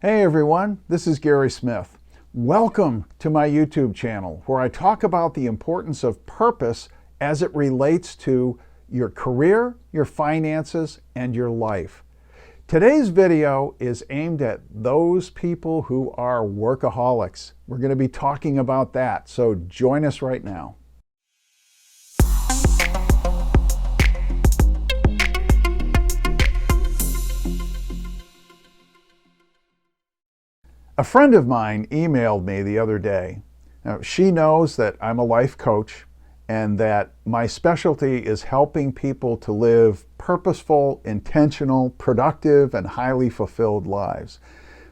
Hey everyone, this is Gary Smith. Welcome to my YouTube channel where I talk about the importance of purpose as it relates to your career, your finances, and your life. Today's video is aimed at those people who are workaholics. We're going to be talking about that, so join us right now. A friend of mine emailed me the other day. Now, she knows that I'm a life coach and that my specialty is helping people to live purposeful, intentional, productive, and highly fulfilled lives.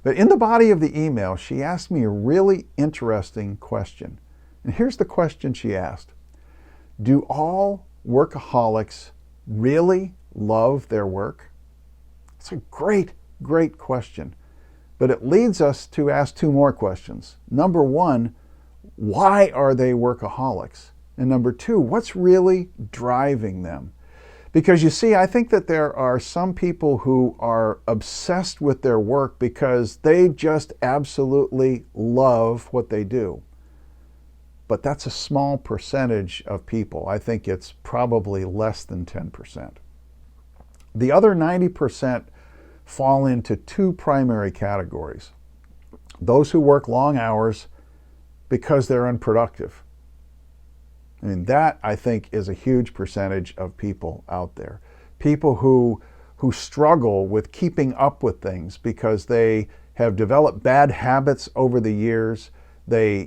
But in the body of the email, she asked me a really interesting question. And here's the question she asked. Do all workaholics really love their work? It's a great, great question. But it leads us to ask two more questions. Number one, why are they workaholics? And number two, what's really driving them? Because you see, I think that there are some people who are obsessed with their work because they just absolutely love what they do. But that's a small percentage of people. I think it's probably less than 10%. The other 90% fall into two primary categories. Those who work long hours because they're unproductive. I mean, that I think is a huge percentage of people out there. People who struggle with keeping up with things because they have developed bad habits over the years. They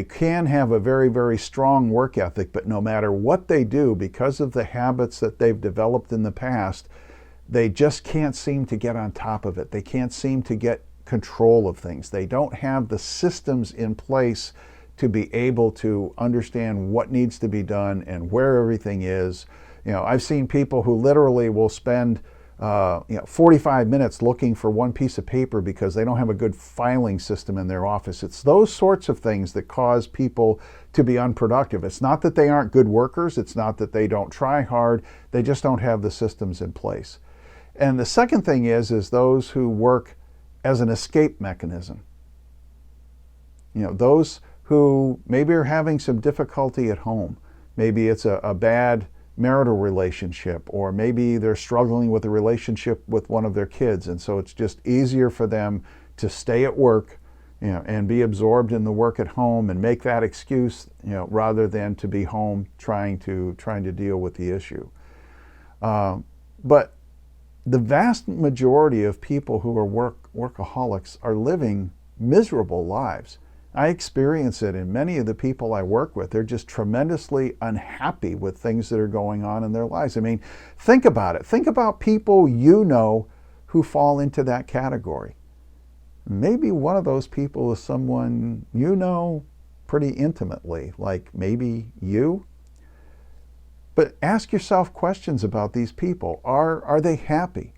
can have a very, very strong work ethic, but no matter what they do, because of the habits that they've developed in the past, they just can't seem to get on top of it. They can't seem to get control of things. They don't have the systems in place to be able to understand what needs to be done and where everything is. You know, I've seen people who literally will spend 45 minutes looking for one piece of paper because they don't have a good filing system in their office. It's those sorts of things that cause people to be unproductive. It's not that they aren't good workers. It's not that they don't try hard. They just don't have the systems in place. And the second thing is those who work as an escape mechanism. You know, those who maybe are having some difficulty at home. Maybe it's a bad marital relationship, or maybe they're struggling with a relationship with one of their kids, and so it's just easier for them to stay at work, you know, and be absorbed in the work at home and make that excuse, you know, rather than to be home trying to deal with the issue. But the vast majority of people who are workaholics are living miserable lives. I experience it in many of the people I work with. They're just tremendously unhappy with things that are going on in their lives. I mean, think about it. Think about people you know who fall into that category. Maybe one of those people is someone you know pretty intimately, like maybe you. But ask yourself questions about these people. Are they happy?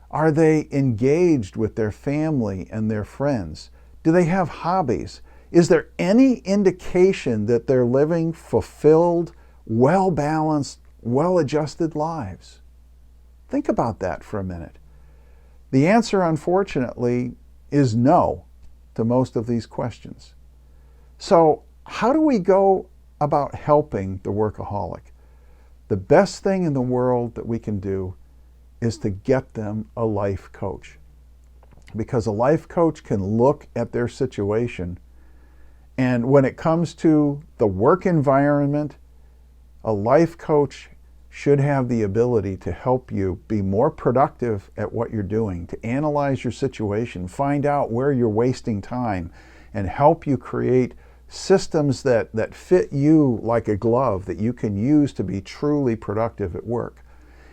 Are they engaged with their family and their friends? Do they have hobbies? Is there any indication that they're living fulfilled, well-balanced, well-adjusted lives? Think about that for a minute. The answer, unfortunately, is no to most of these questions. So how do we go about helping the workaholic? The best thing in the world that we can do is to get them a life coach. Because a life coach can look at their situation, and when it comes to the work environment, a life coach should have the ability to help you be more productive at what you're doing, to analyze your situation, find out where you're wasting time, and help you create systems that fit you like a glove that you can use to be truly productive at work.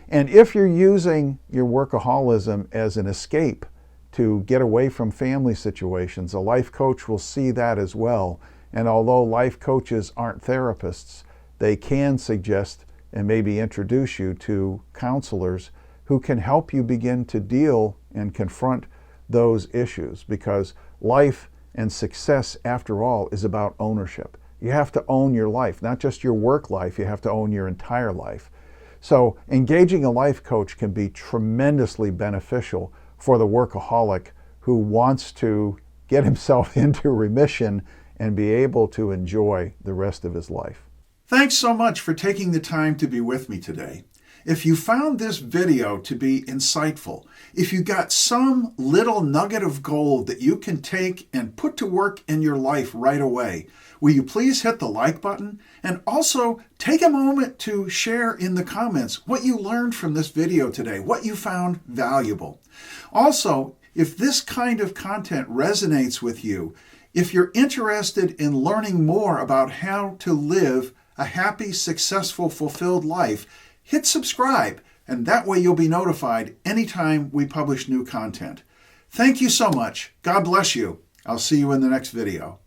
And if you're using your workaholism as an escape to get away from family situations, a life coach will see that as well. And although life coaches aren't therapists, they can suggest and maybe introduce you to counselors who can help you begin to deal and confront those issues, because life and success, after all, is about ownership. You have to own your life, not just your work life. You have to own your entire life. So engaging a life coach can be tremendously beneficial for the workaholic who wants to get himself into remission and be able to enjoy the rest of his life. Thanks so much for taking the time to be with me today. If you found this video to be insightful, if you got some little nugget of gold that you can take and put to work in your life right away, will you please hit the like button and also take a moment to share in the comments what you learned from this video today, what you found valuable. Also, if this kind of content resonates with you, if you're interested in learning more about how to live a happy, successful, fulfilled life, hit subscribe, and that way you'll be notified anytime we publish new content. Thank you so much. God bless you. I'll see you in the next video.